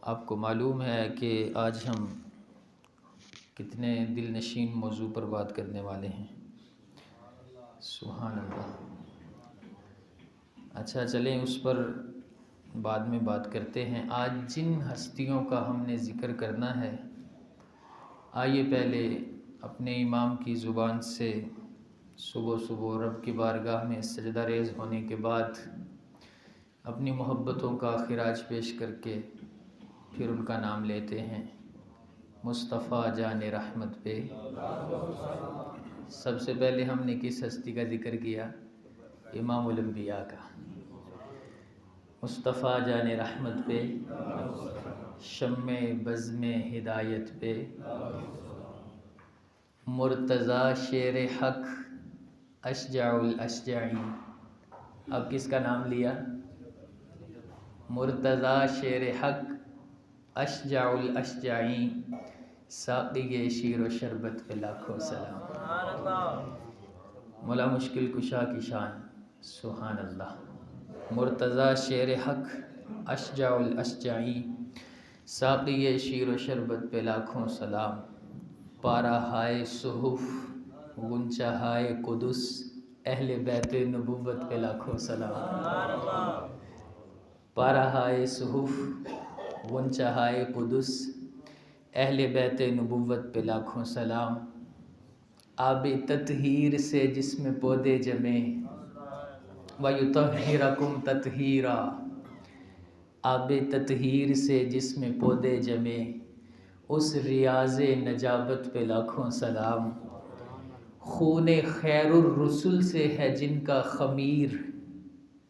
آپ کو معلوم ہے کہ آج ہم کتنے دل نشین موضوع پر بات کرنے والے ہیں۔ سبحان اللہ۔ اچھا چلیں اس پر بعد میں بات کرتے ہیں۔ آج جن ہستیوں کا ہم نے ذکر کرنا ہے، آئیے پہلے اپنے امام کی زبان سے صبح صبح رب کی بارگاہ میں سجدہ ریز ہونے کے بعد اپنی محبتوں کا خراج پیش کر کے پھر ان کا نام لیتے ہیں۔ مصطفیٰ جان رحمت پہ سب سے پہلے ہم نے کس ہستی کا ذکر کیا؟ امام الانبیاء کا۔ مصطفیٰ جان رحمت پہ، شمع بزم ہدایت پہ، مرتضیٰ شیر حق اشجع الاشجعی۔ اب کس کا نام لیا؟ مرتضیٰ شیر حق اشجع الاشجعی، ساقی شیر و شربت پہ لاکھوں سلام۔ مولا مشکل کشا کی شان، سبحان اللہ۔ مرتضیٰ شیر حق اشجع الاشجعی، ساقی شیر و شربت پہ لاکھوں سلام۔ پارہ ہائے صحف غنچہ ہائے قدس، اہل بیت نبوت پہ لاکھوں سلام۔ پارہ ہائے صحف غنچہ ہائے قدس، اہل بیت نبوت پہ لاکھوں سلام۔ آب تطہیر سے جس میں پودے جمے، وَيُطَهِّرَكُمْ تَطْهِيرًا۔ آب تطہیر سے جس میں پودے جمے، اس ریاض نجابت پہ لاکھوں سلام۔ خون خیر الرسل سے ہے جن کا خمیر،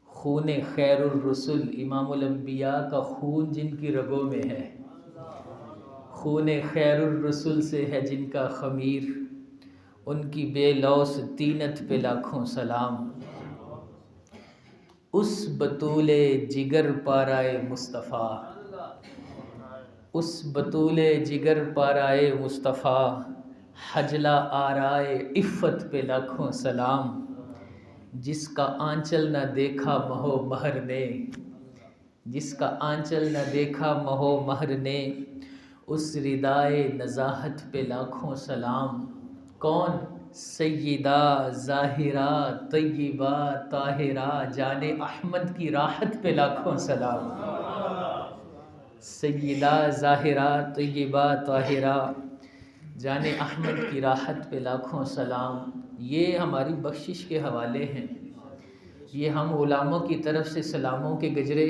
خون خیر الرسل، امام الانبیاء کا خون جن کی رگوں میں ہے، خون خیر الرسل سے ہے جن کا خمیر، ان کی بے لوث طینت پہ لاکھوں سلام۔ اس بطول جگر پارائے مصطفیٰ، اس بطول جگر پارائے مصطفیٰ، حجلہ آرائے عفت پہ لاکھوں سلام۔ جس کا آنچل نہ دیکھا مہ و مہر نے، جس کا آنچل نہ دیکھا مہ و مہر نے، اس ردائے نزاہت پہ لاکھوں سلام۔ کون؟ سیدہ ظاہرہ طیبہ طاہرہ جان احمد کی راحت پہ لاکھوں سلام۔ سیدہ ظاہرہ طیبہ طاہرہ جان احمد کی راحت پہ لاکھوں سلام۔ یہ ہماری بخشش کے حوالے ہیں، یہ ہم غلاموں کی طرف سے سلاموں کے گجرے،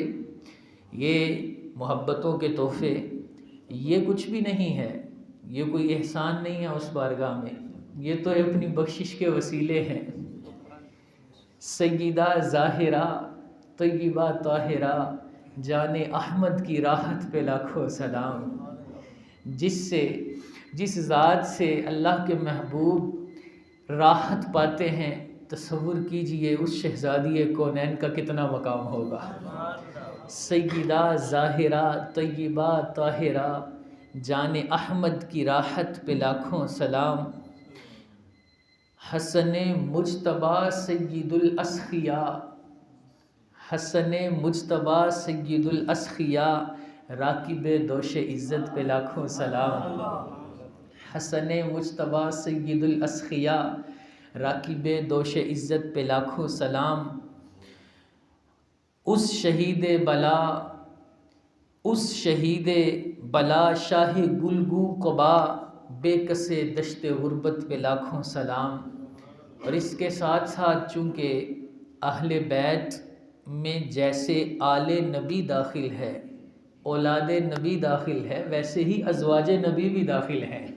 یہ محبتوں کے تحفے، یہ کچھ بھی نہیں ہے، یہ کوئی احسان نہیں ہے اس بارگاہ میں، یہ تو اپنی بخشش کے وسیلے ہیں۔ سیدہ ظاہرہ طیبہ طاہرہ جان احمد کی راحت پہ لاکھوں سلام۔ جس ذات سے اللہ کے محبوب راحت پاتے ہیں، تصور کیجئے اس شہزادی کونین کا کتنا مقام ہوگا۔ سیدہ ظاہرہ طیبہ طاہرہ جان احمد کی راحت پہ لاکھوں سلام۔ حسن مجتبیٰ سید الاسخیاء، حسن مجتبیٰ سید الاسخیاء، راکب دوش عزت پہ لاکھوں سلام۔ حسن مجتبیٰ سید الاسخیاء، راکب دوش عزت پہ لاکھوں سلام۔ اس شہید بلا شاہ گلگو قبا، بے کس دشت غربت پہ لاکھوں سلام۔ اور اس کے ساتھ ساتھ چونکہ اہل بیت میں جیسے آل نبی داخل ہے، اولاد نبی داخل ہے، ویسے ہی ازواج نبی بھی داخل ہیں،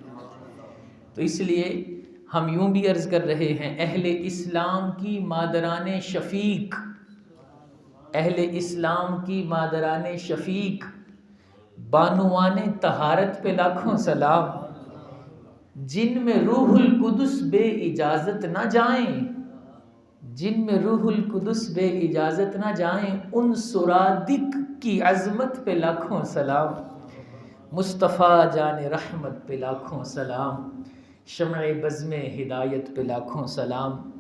تو اس لیے ہم یوں بھی عرض کر رہے ہیں، اہل اسلام کی مادران شفیق، اہل اسلام کی مادران شفیق، بانوان طہارت پہ لاکھوں سلام۔ جن میں روح القدس بے اجازت نہ جائیں، جن میں روح القدس بے اجازت نہ جائیں، ان سرادق کی عظمت پہ لاکھوں سلام۔ مصطفیٰ جان رحمت پہ لاکھوں سلام، شمع بزم ہدایت پہ لاکھوں سلام۔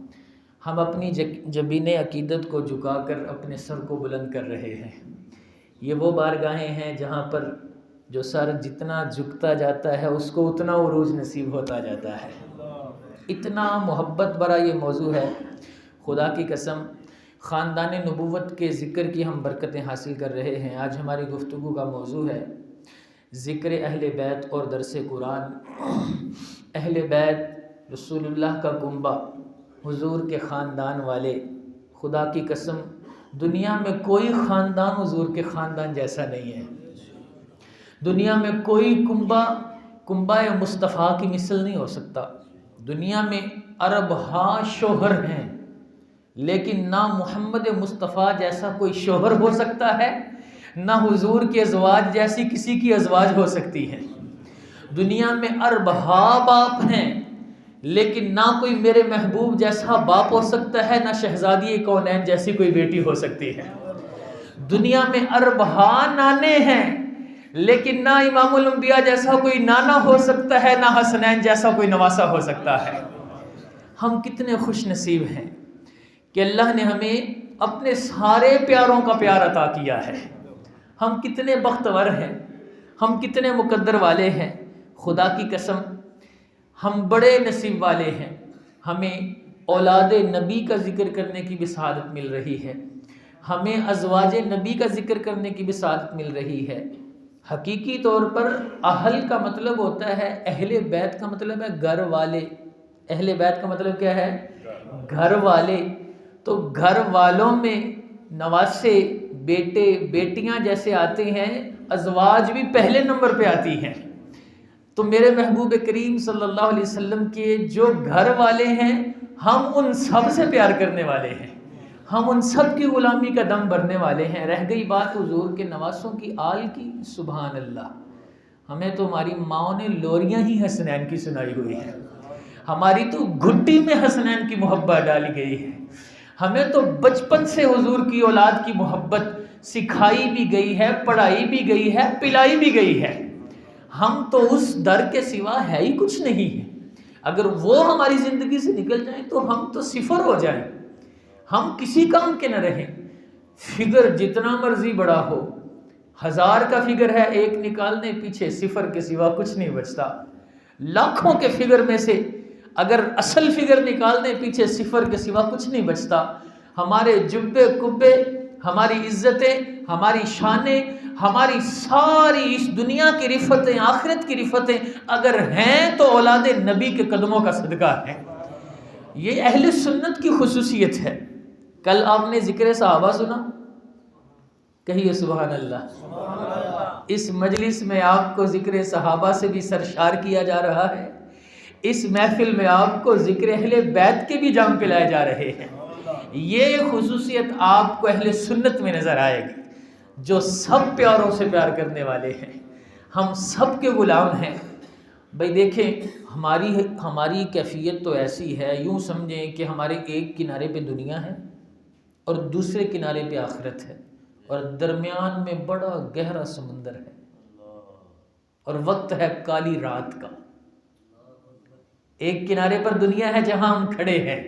ہم اپنی جبین عقیدت کو جھکا کر اپنے سر کو بلند کر رہے ہیں۔ یہ وہ بارگاہیں ہیں جہاں پر جو سر جتنا جھکتا جاتا ہے اس کو اتنا عروج نصیب ہوتا جاتا ہے. اتنا محبت بھرا یہ موضوع ہے. خدا کی قسم خاندان نبوت کے ذکر کی ہم برکتیں حاصل کر رہے ہیں. آج ہماری گفتگو کا موضوع ہے ذکر اہل بیت اور درس قرآن. اہل بیت رسول اللہ کا کنبہ، حضور کے خاندان والے. خدا کی قسم دنیا میں کوئی خاندان حضور کے خاندان جیسا نہیں ہے. دنیا میں کوئی کنبہ مصطفیٰ کی مثل نہیں ہو سکتا. دنیا میں عرب ہاں شوہر ہیں، لیکن نہ محمد مصطفیٰ جیسا کوئی شوہر ہو سکتا ہے، نہ حضور کے ازواج جیسی کسی کی ازواج ہو سکتی ہے. دنیا میں عرب ہاں باپ ہیں، لیکن نہ کوئی میرے محبوب جیسا باپ ہو سکتا ہے، نہ شہزادی کونین جیسی کوئی بیٹی ہو سکتی ہے. دنیا میں عرب ہاں نانے ہیں، لیکن نہ امام الانبیاء جیسا کوئی نانا ہو سکتا ہے، نہ حسنین جیسا کوئی نواسا ہو سکتا ہے. ہم کتنے خوش نصیب ہیں کہ اللہ نے ہمیں اپنے سارے پیاروں کا پیار عطا کیا ہے. ہم کتنے بختور ہیں، ہم کتنے مقدر والے ہیں. خدا کی قسم ہم بڑے نصیب والے ہیں. ہمیں اولاد نبی کا ذکر کرنے کی بھی سعادت مل رہی ہے. ہمیں ازواج نبی کا ذکر کرنے کی بھی سعادت مل رہی ہے. حقیقی طور پر اہل کا مطلب ہوتا ہے، اہل بیت کا مطلب ہے گھر والے. اہل بیت کا مطلب کیا ہے؟ گھر والے. تو گھر والوں میں نواسے، بیٹے بیٹیاں جیسے آتے ہیں، ازواج بھی پہلے نمبر پہ آتی ہیں. تو میرے محبوب کریم صلی اللہ علیہ وسلم کے جو گھر والے ہیں، ہم ان سب سے پیار کرنے والے ہیں، ہم ان سب کی غلامی کا دم بھرنے والے ہیں. رہ گئی بات حضور کے نواسوں کی، آل کی، سبحان اللہ. ہمیں تو ہماری ماؤں نے لوریاں ہی حسنین کی سنائی ہوئی ہے. ہماری تو گھٹی میں حسنین کی محبت ڈالی گئی ہے. ہمیں تو بچپن سے حضور کی اولاد کی محبت سکھائی بھی گئی ہے، پڑھائی بھی گئی ہے، پلائی بھی گئی ہے. ہم تو اس در کے سوا ہے ہی کچھ نہیں ہے. اگر وہ ہماری زندگی سے نکل جائیں تو ہم تو صفر ہو جائیں، ہم کسی کام کے نہ رہیں. فگر جتنا مرضی بڑا ہو، 1000 کا فگر ہے، ایک نکالنے پیچھے صفر کے سوا کچھ نہیں بچتا. لاکھوں کے فگر میں سے اگر اصل فگر نکالنے پیچھے صفر کے سوا کچھ نہیں بچتا. ہمارے جبے کبے، ہماری عزتیں، ہماری شانیں، ہماری ساری اس دنیا کی رفتیں، آخرت کی رفتیں اگر ہیں تو اولاد نبی کے قدموں کا صدقہ ہے. یہ اہل سنت کی خصوصیت ہے. کل آپ نے ذکر صحابہ سنا، کہیے سبحان اللہ. اس مجلس میں آپ کو ذکر صحابہ سے بھی سرشار کیا جا رہا ہے. اس محفل میں آپ کو ذکر اہل بیت کے بھی جام پلائے جا رہے ہیں. یہ خصوصیت آپ کو اہل سنت میں نظر آئے گی، جو سب پیاروں سے پیار کرنے والے ہیں. ہم سب کے غلام ہیں. بھئی دیکھیں ہماری کیفیت تو ایسی ہے، یوں سمجھیں کہ ہمارے ایک کنارے پہ دنیا ہے اور دوسرے کنارے پہ آخرت ہے، اور درمیان میں بڑا گہرا سمندر ہے، اور وقت ہے کالی رات کا. ایک کنارے پر دنیا ہے جہاں ہم کھڑے ہیں،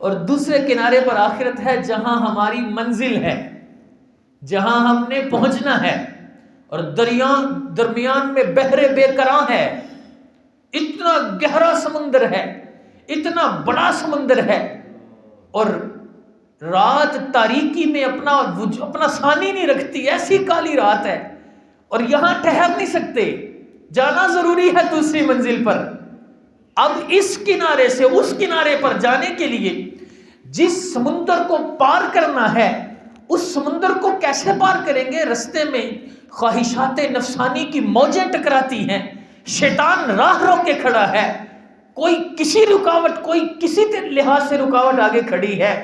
اور دوسرے کنارے پر آخرت ہے جہاں ہماری منزل ہے، جہاں ہم نے پہنچنا ہے. اور درمیان میں بحر بے کراں ہے. اتنا گہرا سمندر ہے، اتنا بڑا سمندر ہے، اور رات تاریکی میں اپنا ثانی نہیں رکھتی. ایسی کالی رات ہے، اور یہاں ٹھہر نہیں سکتے، جانا ضروری ہے دوسری منزل پر. اب اس کنارے سے اس کنارے پر جانے کے لیے جس سمندر کو پار کرنا ہے، اس سمندر کو کیسے پار کریں گے؟ رستے میں خواہشات نفسانی کی موجیں ٹکراتی ہیں، شیطان راہ روک کے کھڑا ہے، کوئی کسی رکاوٹ، کوئی کسی لحاظ سے رکاوٹ آگے کھڑی ہے.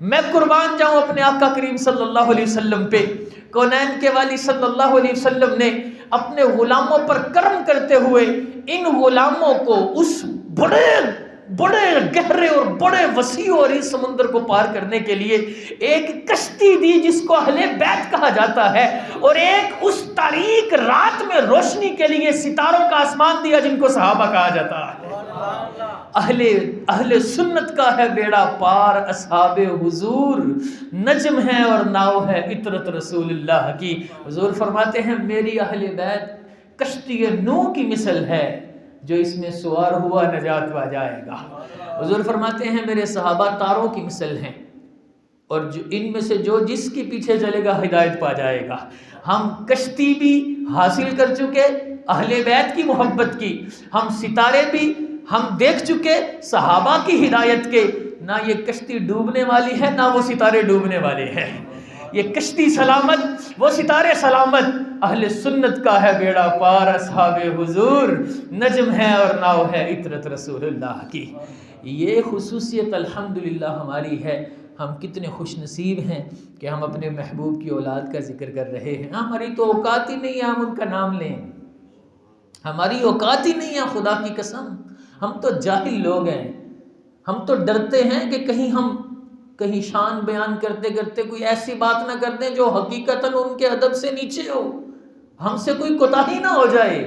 میں قربان جاؤں اپنے آقا کریم صلی اللہ علیہ وسلم پہ. کونین کے والی صلی اللہ علیہ وسلم نے اپنے غلاموں پر کرم کرتے ہوئے ان غلاموں کو اس بڑے گہرے اور بڑے وسیع اور اس سمندر کو پار کرنے کے لیے ایک کشتی دی جس کو اہل بیت کہا جاتا ہے، اور ایک اس تاریک رات میں روشنی کے لیے ستاروں کا آسمان دیا جن کو صحابہ کہا جاتا ہے. اہل سنت کا ہے بیڑا پار اصحاب حضور، نجم ہے اور ناؤ ہے عطرت رسول اللہ کی۔ حضور فرماتے ہیں میری اہل بیت کشتی نوح کی مثل ہے، جو اس میں سوار ہوا نجات پا جائے گا۔ حضور فرماتے ہیں میرے صحابہ تاروں کی مثل ہیں، اور جو ان میں سے جو جس کے پیچھے چلے گا ہدایت پا جائے گا۔ ہم کشتی بھی حاصل کر چکے اہل بیت کی محبت کی، ہم ستارے بھی ہم دیکھ چکے صحابہ کی ہدایت کے۔ نہ یہ کشتی ڈوبنے والی ہے، نہ وہ ستارے ڈوبنے والے ہیں۔ یہ کشتی سلامت، وہ ستارے سلامت، اہل سنت کا ہے بیڑا پار اصحاب حضور، نجم ہے اور ناؤ ہے عطرت رسول اللہ کی۔ یہ خصوصیت الحمدللہ ہماری ہے۔ ہم کتنے خوش نصیب ہیں کہ ہم اپنے محبوب کی اولاد کا ذکر کر رہے ہیں۔ ہماری تو اوقات ہی نہیں ہے ہم ان کا نام لیں، ہماری اوقات ہی نہیں ہے خدا کی قسم۔ ہم تو جاہل لوگ ہیں، ہم تو ڈرتے ہیں کہ کہیں شان بیان کرتے کرتے کوئی ایسی بات نہ کر دیں جو حقیقتاً ان کے ادب سے نیچے ہو، ہم سے کوئی کوتاہی نہ ہو جائے۔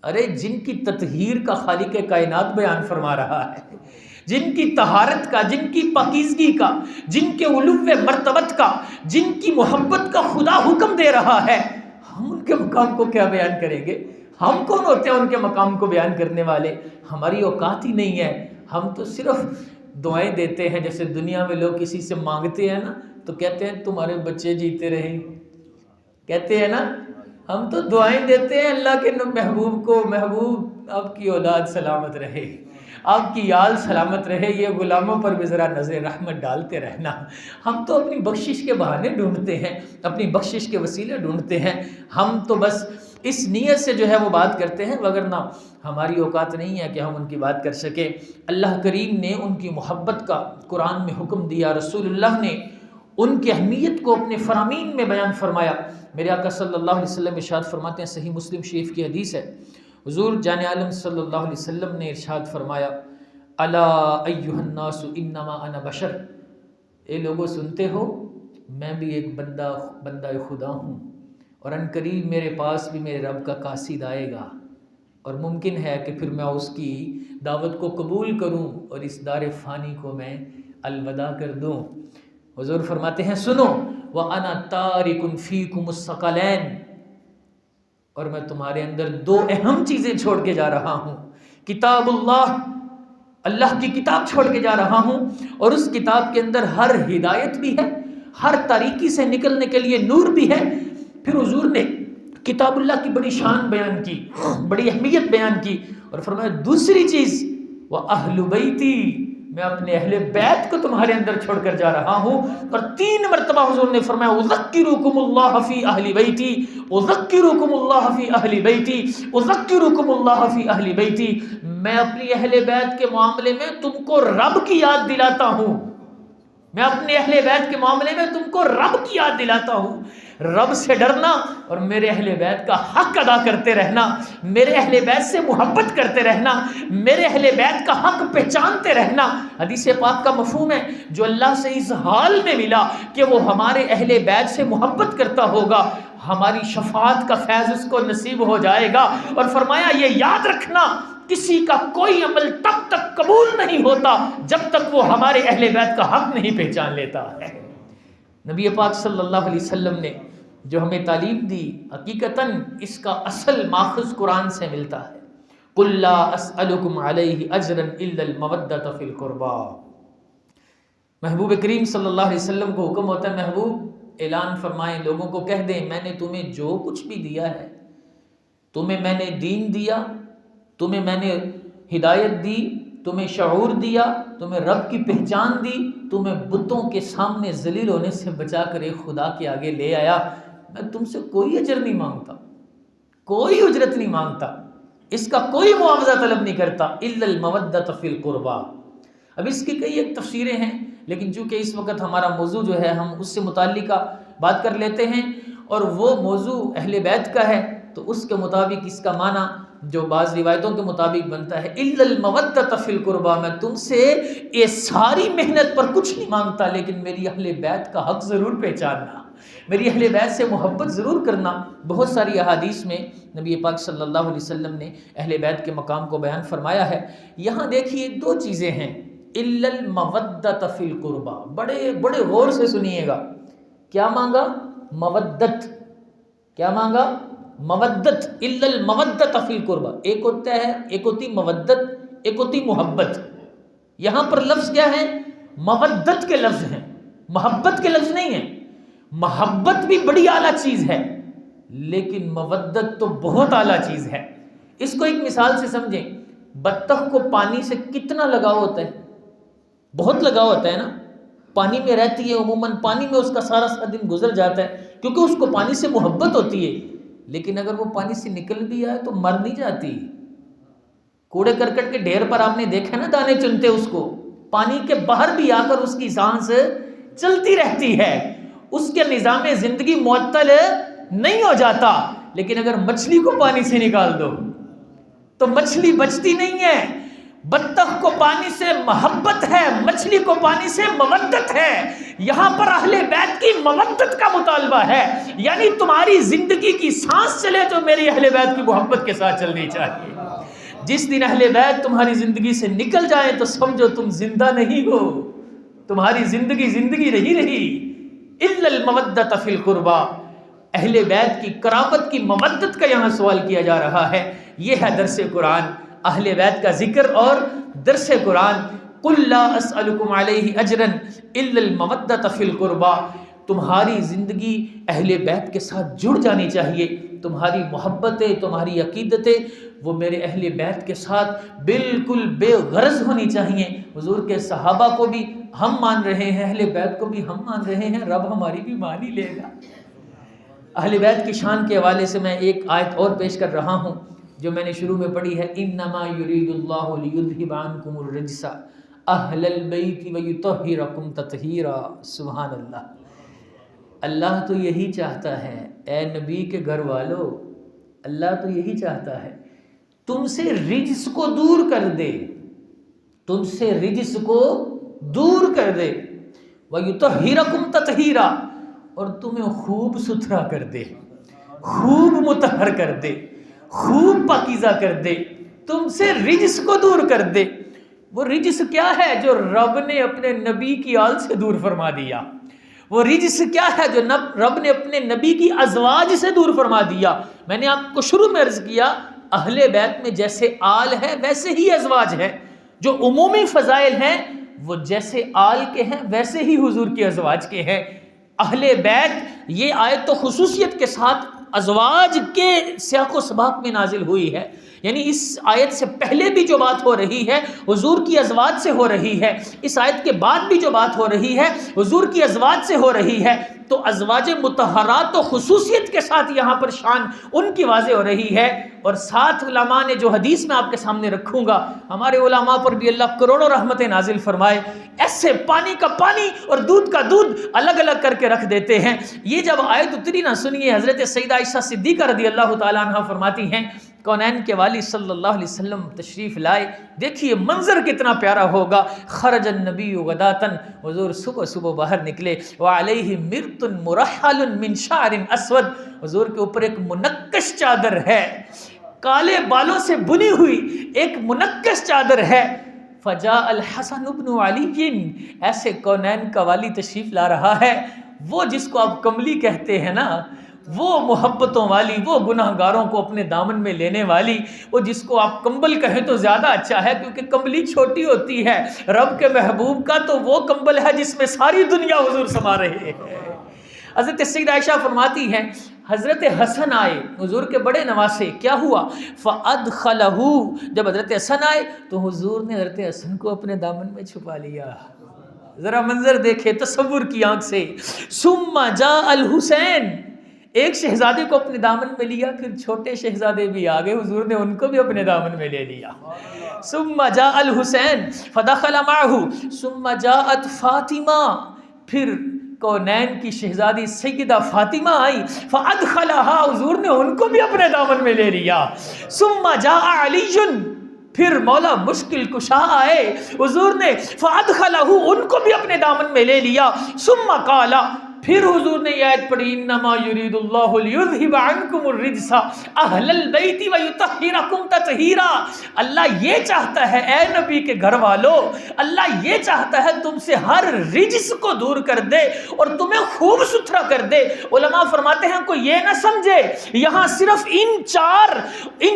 ارے جن کی تطہیر کا خالق کائنات بیان فرما رہا ہے، جن کی طہارت کا، جن کی پاکیزگی کا، جن کے علو مرتبت کا، جن کی محبت کا خدا حکم دے رہا ہے، ہم ان کے مقام کو کیا بیان کریں گے؟ ہم کون ہوتے ہیں ان کے مقام کو بیان کرنے والے؟ ہماری اوقات ہی نہیں ہے۔ ہم تو صرف دعائیں دیتے ہیں، جیسے دنیا میں لوگ کسی سے مانگتے ہیں نا تو کہتے ہیں تمہارے بچے جیتے رہیں، کہتے ہیں نا، ہم تو دعائیں دیتے ہیں اللہ کے محبوب کو، محبوب آپ کی اولاد سلامت رہے، آپ کی یال سلامت رہے، یہ غلاموں پر بھی ذرا نظر رحمت ڈالتے رہنا۔ ہم تو اپنی بخشش کے بہانے ڈھونڈتے ہیں، اپنی بخشش کے وسیلے ڈھونڈتے ہیں۔ ہم تو بس اس نیت سے جو ہے وہ بات کرتے ہیں، وگرنہ ہماری اوقات نہیں ہے کہ ہم ان کی بات کر سکیں۔ اللہ کریم نے ان کی محبت کا قرآن میں حکم دیا، رسول اللہ نے ان کی اہمیت کو اپنے فرامین میں بیان فرمایا۔ میرے آقا صلی اللہ علیہ وسلم ارشاد فرماتے ہیں، صحیح مسلم شریف کی حدیث ہے، حضور جان عالم صلی اللہ علیہ وسلم نے ارشاد فرمایا، الا ایھا الناس انما انا بشر، اے لوگوں سنتے ہو، میں بھی ایک بندہ خدا ہوں، اور ان قریب میرے پاس بھی میرے رب کا قاصد آئے گا، اور ممکن ہے کہ پھر میں اس کی دعوت کو قبول کروں اور اس دار فانی کو میں الوداع کر دوں۔ حضور فرماتے ہیں سنو، وَأَنَا تَارِكٌ فِيكُمُ الثَّقَلَيْنِ، اور میں تمہارے اندر دو اہم چیزیں چھوڑ کے جا رہا ہوں، کتاب اللہ کی کتاب چھوڑ کے جا رہا ہوں، اور اس کتاب کے اندر ہر ہدایت بھی ہے، ہر تاریکی سے نکلنے کے لیے نور بھی ہے۔ پھر حضور نے کتاب اللہ کی بڑی شان بیان کی، بڑی اہمیت بیان کی، اور فرمایا دوسری چیز وَأَهْلُ بَيْتِي، میں اپنے اہل بیت کو تمہارے اندر چھوڑ کر جا رہا ہوں۔ اور 3 مرتبہ حضور نے فرمایا اذکرکم اللہ فی اہل بیتی، اذکرکم اللہ فی اہل بیتی، اذکرکم اللہ فی اہل بیتی، میں اپنی اہل بیت کے معاملے میں تم کو رب کی یاد دلاتا ہوں، میں اپنے اہل بیت کے معاملے میں تم کو رب کی یاد دلاتا ہوں۔ رب سے ڈرنا اور میرے اہل بیت کا حق ادا کرتے رہنا، میرے اہل بیت سے محبت کرتے رہنا، میرے اہل بیت کا حق پہچانتے رہنا۔ حدیث پاک کا مفہوم ہے، جو اللہ سے اس حال میں ملا کہ وہ ہمارے اہل بیت سے محبت کرتا ہوگا، ہماری شفاعت کا فیض اس کو نصیب ہو جائے گا۔ اور فرمایا یہ یاد رکھنا، کسی کا کوئی عمل تب تک قبول نہیں ہوتا جب تک وہ ہمارے اہل بیت کا حق نہیں پہچان لیتا ہے۔ نبی پاک صلی اللہ علیہ وسلم نے جو ہمیں تعلیم دی، حقیقتاً اس کا اصل ماخذ قرآن سے ملتا ہے۔ قُلْ لَا أَسْأَلُكُمْ عَلَيْهِ أَجْرًا إِلَّا الْمَوَدَّةَ فِي الْقُرْبَى، محبوب کریم صلی اللہ علیہ وسلم کو حکم ہوتا ہے، محبوب اعلان فرمائیں، لوگوں کو کہہ دیں میں نے تمہیں جو کچھ بھی دیا ہے، تمہیں میں نے دین دیا، تمہیں میں نے ہدایت دی، تمہیں شعور دیا، تمہیں رب کی پہچان دی، تمہیں بتوں کے سامنے ذلیل ہونے سے بچا کر ایک خدا کے آگے لے آیا، میں تم سے کوئی اجر نہیں مانگتا، کوئی اجرت نہیں مانگتا، اس کا کوئی معاوضہ طلب نہیں کرتا، الا المودۃ فی القربى۔ اب اس کی کئی ایک تفسیریں ہیں، لیکن چونکہ اس وقت ہمارا موضوع جو ہے ہم اس سے متعلقہ بات کر لیتے ہیں، اور وہ موضوع اہل بیت کا ہے، تو اس کے مطابق اس کا معنی جو بعض روایتوں کے مطابق بنتا ہے الا المودۃ فی القربى، میں تم سے یہ ساری محنت پر کچھ نہیں مانگتا، لیکن میری اہل بیت کا حق ضرور پہچاننا، میری اہل بیت سے محبت ضرور کرنا۔ بہت ساری احادیث میں نبی پاک صلی اللہ علیہ وسلم نے اہل بیت کے مقام کو بیان فرمایا ہے۔ یہاں دیکھیے دو چیزیں ہیں، الا المودۃ فی القربہ، بڑے بڑے غور سے سنیے گا۔ کیا مانگا؟ مودت۔ کیا مانگا؟ مودت۔ الا المودۃ فی القربہ، ایک ہوتی مودت، ایک ہوتی محبت۔ یہاں پر لفظ کیا ہے؟ مودت کے لفظ ہیں، محبت کے لفظ نہیں ہیں۔ محبت بھی بڑی اعلیٰ چیز ہے، لیکن مودت تو بہت اعلیٰ چیز ہے۔ اس کو ایک مثال سے سمجھیں، بطخ کو پانی سے کتنا لگاؤ ہوتا ہے؟ بہت لگاؤ ہوتا ہے نا، پانی میں رہتی ہے، عموماً پانی میں اس کا سارا دن گزر جاتا ہے کیونکہ اس کو پانی سے محبت ہوتی ہے۔ لیکن اگر وہ پانی سے نکل بھی آئے تو مر نہیں جاتی۔ کوڑے کرکٹ کے ڈھیر پر آپ نے دیکھا نا، دانے چنتے اس کو، پانی کے باہر بھی آ کر اس کی سانس چلتی رہتی ہے، اس کے نظام زندگی معطل نہیں ہو جاتا۔ لیکن اگر مچھلی کو پانی سے نکال دو تو مچھلی بچتی نہیں ہے۔ بطخ کو پانی سے محبت ہے، مچھلی کو پانی سے مودت ہے۔ یہاں پر اہل بیت کی مودت کا مطالبہ ہے، یعنی تمہاری زندگی کی سانس چلے تو میری اہل بیت کی محبت کے ساتھ چلنی چاہیے۔ جس دن اہل بیت تمہاری زندگی سے نکل جائیں تو سمجھو تم زندہ نہیں ہو، تمہاری زندگی نہیں رہی۔ الا المودۃ فی القربہ، اہل بیت کی کرامت کی مودت کا یہاں سوال کیا جا رہا ہے۔ یہ ہے درس قرآن، اہل بیت کا ذکر اور درس قرآن۔ قل لا اسألکم علیہ اجرا الا المودۃ فی القربہ، تمہاری زندگی اہل بیت کے ساتھ جڑ جانی چاہیے، تمہاری محبتیں، تمہاری عقیدتیں وہ میرے اہل بیت کے ساتھ بالکل بے غرض ہونی چاہیے۔ حضور کے صحابہ کو بھی ہم مان رہے ہیں، اہل بیت کو بھی ہم مان رہے ہیں، رب ہماری بھی مان ہی لے گا۔ اہل بیت کی شان کے حوالے سے میں ایک آیت اور پیش کر رہا ہوں جو میں نے شروع میں پڑھی ہے، انما یرید اللہ لیذھب عنکم الرجس اہل البیت ویطہرکم تطہیرا۔ سبحان اللہ، اللہ تو یہی چاہتا ہے، اے نبی کے گھر والو، اللہ تو یہی چاہتا ہے تم سے رجس کو دور کر دے، تم سے رجس کو دور کر دے، ویطہرکم تطہیرا، اور تمہیں خوب ستھرا کر دے، خوب مطہر کر دے، خوب پاکیزہ کر دے، تم سے رجس کو دور کر دے۔ وہ رجس کیا ہے جو رب نے اپنے نبی کی آل سے دور فرما دیا؟ وہ رجس کیا ہے جو رب نے اپنے نبی کی ازواج سے دور فرما دیا؟ میں نے آپ کو شروع میں عرض کیا، اہل بیت میں جیسے آل ہے ویسے ہی ازواج ہے، جو عمومی فضائل ہیں وہ جیسے آل کے ہیں ویسے ہی حضور کے ازواج کے ہیں۔ اہل بیت، یہ آیت تو خصوصیت کے ساتھ ازواج کے سیاق و سباق میں نازل ہوئی ہے، یعنی اس آیت سے پہلے بھی جو بات ہو رہی ہے حضور کی ازواج سے ہو رہی ہے، اس آیت کے بعد بھی جو بات ہو رہی ہے حضور کی ازواج سے ہو رہی ہے۔ تو ازواج مطہرات تو خصوصیت کے ساتھ یہاں پر شان ان کی واضح ہو رہی ہے۔ اور ساتھ علماء نے جو حدیث میں آپ کے سامنے رکھوں گا، ہمارے علماء پر بھی اللہ کروڑوں رحمتیں نازل فرمائے، ایسے پانی کا پانی اور دودھ کا دودھ الگ الگ کر کے رکھ دیتے ہیں۔ یہ جب آیت اتری نا، سنیے، حضرت سیدہ عائشہ صدیقہ رضی اللہ تعالیٰ عنہ فرماتی ہیں، کونین کے والی صلی اللہ علیہ وسلم تشریف لائے، دیکھیے منظر کتنا پیارا ہوگا۔ خرج النبی غداتن، حضور صبح صبح باہر نکلے، وعلیہ مرط مرحل من شعر اسود، حضور کے اوپر ایک منقش چادر ہے، کالے بالوں سے بنی ہوئی ایک منقش چادر ہے۔ فجاء الحسن بن علی، ایسے کونین کا والی تشریف لا رہا ہے، وہ جس کو آپ کملی کہتے ہیں نا، وہ محبتوں والی، وہ گناہ گاروں کو اپنے دامن میں لینے والی، وہ جس کو آپ کمبل کہیں تو زیادہ اچھا ہے کیونکہ کمبلی چھوٹی ہوتی ہے، رب کے محبوب کا تو وہ کمبل ہے جس میں ساری دنیا حضور سما رہے ہیں۔ حضرت سیدہ عائشہ فرماتی ہیں، حضرت حسن آئے، حضور کے بڑے نواسے، کیا ہوا؟ فَأَدْخَلَهُ، جب حضرت حسن آئے تو حضور نے حضرت حسن کو اپنے دامن میں چھپا لیا۔ ذرا منظر دیکھے تصور کی آنکھ سے۔ ثُمَّ جَاءَ الْحُسَيْنِ، ایک شہزادے کو اپنے دامن میں لیا، پھر چھوٹے شہزادے بھی آگے، حضور نے ان کو بھی اپنے دامن میں لے لیا۔ ثُمَّ جَاءَ الْحُسَيْنِ فَدَخَلَ مَعَهُ ثُمَّ جَاءَتْ فَاطِمَةُ، پھر کونین کی شہزادی سیدہ فاطمہ آئی، فَأَدْخَلَهَا، حضور نے ان کو بھی اپنے دامن میں لے لیا۔ ثُمَّ جَاءَ عَلِيٌّ، پھر مولا مشکل کشا آئے، حضور نے فَأَدْخَلَهُ، ان کو بھی اپنے دامن میں لے لیا۔ ثُمَّ قَالَ، پھر حضور نے یہ آیت پڑھی انما یرید اللہ لیذھب عنکم الرجس اہل البیت ویطہرکم تطہیرا. اللہ یہ چاہتا ہے اے نبی کے گھر والو، اللہ یہ چاہتا ہے تم سے ہر رجس کو دور کر دے اور تمہیں خوب ستھرا کر دے. علماء فرماتے ہیں کوئی یہ نہ سمجھے یہاں صرف ان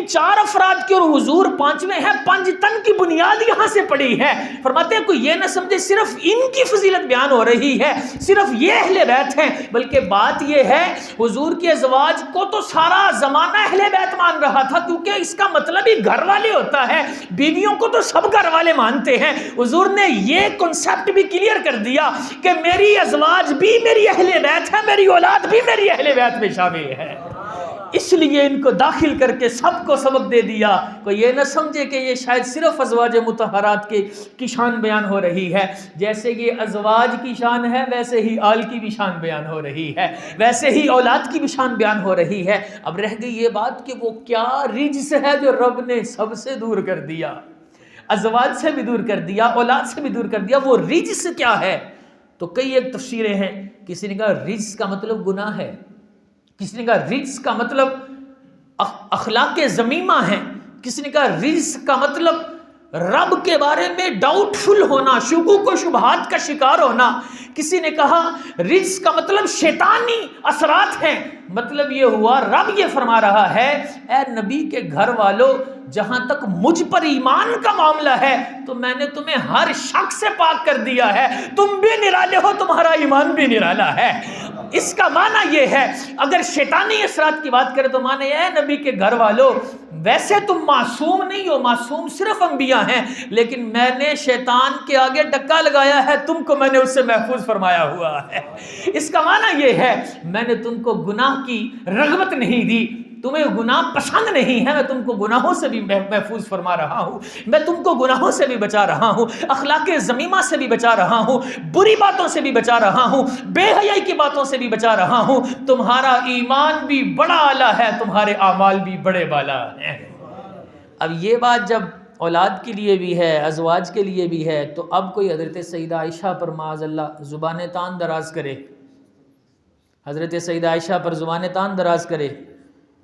چار افراد کی اور حضور پانچویں ہیں، پنج تن کی بنیاد یہاں سے پڑی ہے. فرماتے ہیں کوئی یہ نہ سمجھے صرف ان کی فضیلت بیان ہو رہی ہے، صرف یہ اہل بیت ہیں، بلکہ بات یہ ہے حضور کے ازواج کو تو سارا زمانہ اہل بیت مان رہا تھا، کیونکہ اس کا مطلب ہی گھر والے ہوتا ہے. بیویوں کو تو سب گھر والے مانتے ہیں. حضور نے یہ کنسپٹ بھی کلیئر کر دیا کہ میری ازواج بھی میری اہل بیت ہے، میری اولاد بھی میری اہل بیت میں شامل ہے. اس لیے ان کو داخل کر کے سب کو سبق دے دیا. کوئی یہ نہ سمجھے کہ یہ شاید صرف ازواج مطہرات کی شان بیان ہو رہی ہے. جیسے یہ ازواج کی شان ہے ویسے ہی آل کی بھی شان بیان ہو رہی ہے، ویسے ہی اولاد کی بھی شان بیان ہو رہی ہے. اب رہ گئی یہ بات کہ وہ کیا رجس ہے جو رب نے سب سے دور کر دیا، ازواج سے بھی دور کر دیا، اولاد سے بھی دور کر دیا. وہ رجس کیا ہے؟ تو کئی ایک تفسیریں ہیں. کسی نے کہا رجس کا مطلب گناہ ہے، کسی نے کہا رجس کا مطلب اخلاق ذمیمہ ہیں، کسی نے کہا رجس کا مطلب رب کے بارے میں ڈاؤٹ فل ہونا، شکوک و شبہات کا شکار ہونا. کسی نے کہا رجس کا مطلب شیطانی اثرات ہیں. مطلب یہ ہوا رب یہ فرما رہا ہے اے نبی کے گھر والو، جہاں تک مجھ پر ایمان کا معاملہ ہے تو میں نے تمہیں ہر شک سے پاک کر دیا ہے. تم بھی نرالے ہو، تمہارا ایمان بھی نرالا ہے. اس کا معنی یہ ہے اگر شیطانی اثرات کی بات کرے تو معنی اے نبی کے گھر والو، ویسے تم معصوم نہیں ہو، معصوم صرف انبیاء ہیں، لیکن میں نے شیطان کے آگے ڈکا لگایا ہے، تم کو میں نے اس سے محفوظ فرمایا ہوا ہے. اس کا معنی یہ ہے میں نے تم کو گناہ کی رغبت نہیں دی، تمہیں گناہ پسند نہیں ہے، میں تم کو گناہوں سے بھی محفوظ فرما رہا ہوں، میں تم کو گناہوں سے بھی بچا رہا ہوں، اخلاق ذمیمہ سے بھی بچا رہا ہوں، بری باتوں سے بھی بچا رہا ہوں، بے حیائی کی باتوں سے بھی بچا رہا ہوں. تمہارا ایمان بھی بڑا اعلیٰ ہے، تمہارے اعمال بھی بڑے بالا ہیں. اب یہ بات جب اولاد کے لیے بھی ہے، ازواج کے لیے بھی ہے، تو اب کوئی حضرت سیدہ عائشہ پر معاذ اللہ زبان تان دراز کرے، حضرت سیدہ عائشہ پر زبان تان دراز کرے،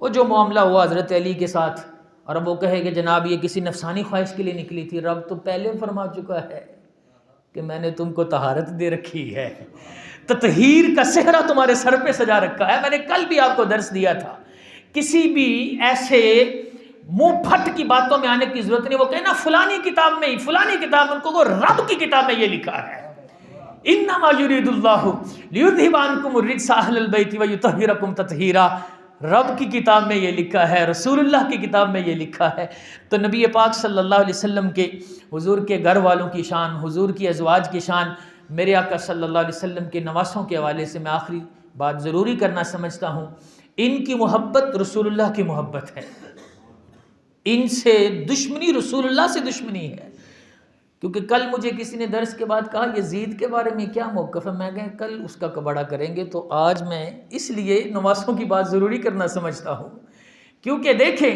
وہ جو معاملہ ہوا حضرت علی کے ساتھ، اور اب وہ کہے کہ جناب یہ کسی نفسانی خواہش کے لیے نکلی تھی، رب تو پہلے فرما چکا ہے کہ میں نے تم کو طہارت دے رکھی ہے، تطہیر کا صحرا تمہارے سر پہ سجا رکھا ہے. میں نے کل بھی آپ کو درس دیا تھا، کسی بھی ایسے منہ پھٹ کی باتوں میں آنے کی ضرورت نہیں. وہ کہنا فلانی کتاب میں ہی، فلانی کتاب میں، ان کو رب کی کتاب میں یہ لکھا ہے انما یرید اللہ لیذھب عنکم الرجس اہل البیت ویطہرکم تطہیرا. رب کی کتاب میں یہ لکھا ہے، رسول اللہ کی کتاب میں یہ لکھا ہے. تو نبی پاک صلی اللہ علیہ وسلم کے، حضور کے گھر والوں کی شان، حضور کی ازواج کی شان، میرے آقا صلی اللہ علیہ وسلم کے نواسوں کے حوالے سے میں آخری بات ضروری کرنا سمجھتا ہوں. ان کی محبت رسول اللہ کی محبت ہے، ان سے دشمنی رسول اللہ سے دشمنی ہے. کیونکہ کل مجھے کسی نے درس کے بعد کہا یزید کے بارے میں کیا موقف ہے، میں کہا کل اس کا کباڑہ کریں گے. تو آج میں اس لیے نواسوں کی بات ضروری کرنا سمجھتا ہوں، کیونکہ دیکھیں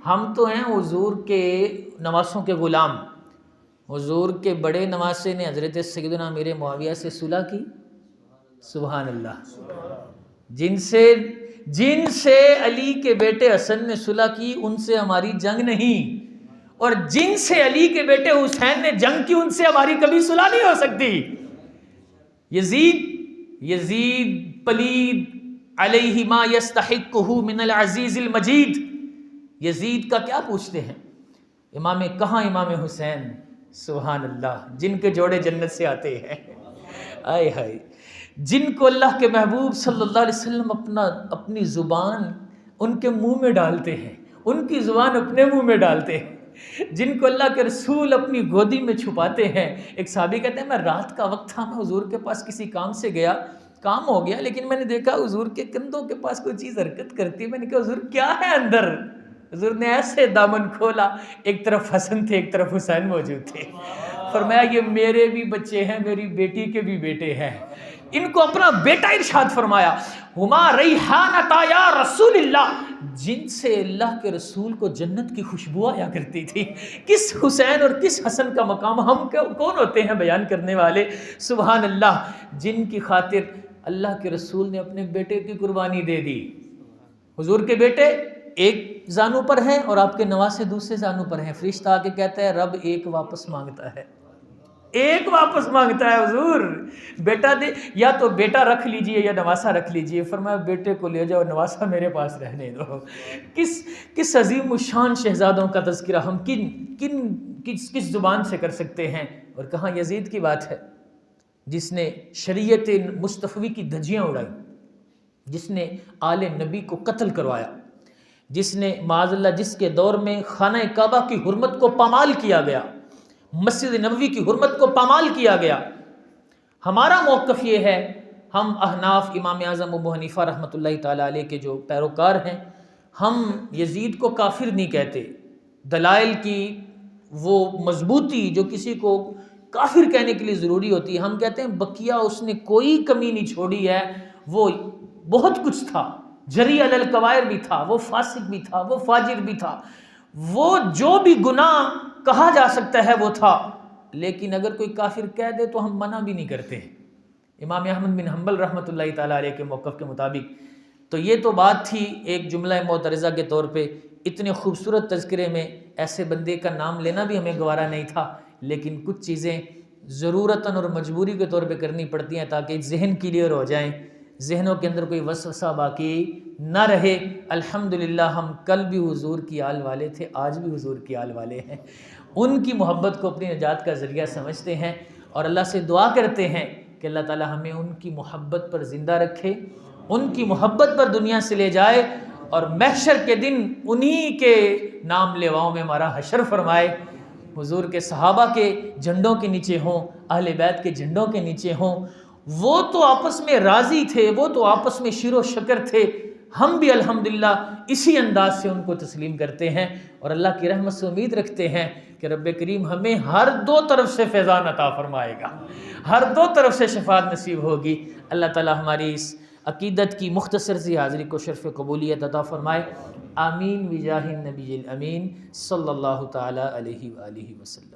ہم تو ہیں حضور کے نواسوں کے غلام. حضور کے بڑے نواسے نے حضرت سیدنا امیر معاویہ سے صلح کی، سبحان اللہ. جن سے علی کے بیٹے حسن نے صلح کی ان سے ہماری جنگ نہیں، اور جن سے علی کے بیٹے حسین نے جنگ کی ان سے ہماری کبھی صلح نہیں ہو سکتی. یزید پلید علیہ ما یستحقہ من العزیز المجید. یزید کا کیا پوچھتے ہیں؟ امام حسین، سبحان اللہ، جن کے جوڑے جنت سے آتے ہیں، آئے ہائے، جن کو اللہ کے محبوب صلی اللہ علیہ وسلم اپنی زبان ان کے منہ میں ڈالتے ہیں، ان کی زبان اپنے منہ میں ڈالتے ہیں، جن کو اللہ کے رسول اپنی گودی میں چھپاتے ہیں. ایک صحابی کہتے ہیں میں رات کا وقت تھا، میں حضور کے پاس کسی کام سے گیا، کام ہو گیا، لیکن میں نے دیکھا حضور کے کندھوں کے پاس کوئی چیز حرکت کرتی ہے. میں نے کہا حضور کیا ہے اندر؟ حضور نے ایسے دامن کھولا، ایک طرف حسن تھے ایک طرف حسین موجود تھے. فرمایا یہ میرے بھی بچے ہیں، میری بیٹی کے بھی بیٹے ہیں. ان کو اپنا بیٹا ارشاد فرمایا، ہما ریحانتا یا رسول اللہ، جن سے اللہ کے رسول کو جنت کی خوشبو آیا کرتی تھی. کس حسین اور کس حسن کا مقام، ہم کون ہوتے ہیں بیان کرنے والے، سبحان اللہ. جن کی خاطر اللہ کے رسول نے اپنے بیٹے کی قربانی دے دی. حضور کے بیٹے ایک زانو پر ہیں اور آپ کے نواسے دوسرے زانو پر ہیں. فرشتہ آ کے کہتا ہے رب ایک واپس مانگتا ہے، ایک واپس مانگتا ہے حضور. بیٹا دے، یا تو بیٹا رکھ لیجئے یا نواسا رکھ لیجئے. فرمایا بیٹے کو لے جاؤ، نواسا میرے پاس رہنے دو. کس عظیم الشان شہزادوں کا تذکرہ ہم کس زبان سے کر سکتے ہیں. اور کہاں یزید کی بات ہے جس نے شریعت مصطفی کی دھجیاں اڑائی، جس نے آل نبی کو قتل کروایا، جس نے معاذ اللہ جس کے دور میں خانہ کعبہ کی حرمت کو پامال کیا گیا، مسجد نبوی کی حرمت کو پامال کیا گیا. ہمارا موقف یہ ہے، ہم احناف امام اعظم ابو حنیفہ رحمۃ اللہ تعالی علیہ کے جو پیروکار ہیں، ہم یزید کو کافر نہیں کہتے. دلائل کی وہ مضبوطی جو کسی کو کافر کہنے کے لیے ضروری ہوتی ہے، ہم کہتے ہیں بقیہ اس نے کوئی کمی نہیں چھوڑی ہے، وہ بہت کچھ تھا، جری علی الکبائر بھی تھا، وہ فاسق بھی تھا، وہ فاجر بھی تھا، وہ جو بھی گناہ کہا جا سکتا ہے وہ تھا. لیکن اگر کوئی کافر کہہ دے تو ہم منع بھی نہیں کرتے. امام احمد بن حنبل رحمۃ اللہ تعالی علیہ کے موقف کے مطابق. تو یہ تو بات تھی ایک جملہ معترضہ کے طور پہ. اتنے خوبصورت تذکرے میں ایسے بندے کا نام لینا بھی ہمیں گوارا نہیں تھا، لیکن کچھ چیزیں ضرورتاً اور مجبوری کے طور پہ کرنی پڑتی ہیں تاکہ ذہن کلیئر ہو جائیں، ذہنوں کے اندر کوئی وسوسہ باقی نہ رہے. الحمدللہ ہم کل بھی حضور کی آل والے تھے، آج بھی حضور کی آل والے ہیں. ان کی محبت کو اپنی نجات کا ذریعہ سمجھتے ہیں اور اللہ سے دعا کرتے ہیں کہ اللہ تعالی ہمیں ان کی محبت پر زندہ رکھے، ان کی محبت پر دنیا سے لے جائے اور محشر کے دن انہی کے نام لیواؤں میں ہمارا حشر فرمائے. حضور کے صحابہ کے جھنڈوں کے نیچے ہوں، اہل بیت کے جھنڈوں کے نیچے ہوں. وہ تو آپس میں راضی تھے، وہ تو آپس میں شیر و شکر تھے. ہم بھی الحمدللہ اسی انداز سے ان کو تسلیم کرتے ہیں اور اللہ کی رحمت سے امید رکھتے ہیں کہ رب کریم ہمیں ہر دو طرف سے فیضان عطا فرمائے گا، ہر دو طرف سے شفاعت نصیب ہوگی. اللہ تعالی ہماری اس عقیدت کی مختصر سی حاضری کو شرف قبولیت عطا فرمائے. آمین بجاہ النبی الامین صلی اللہ تعالی علیہ وآلہ وسلم.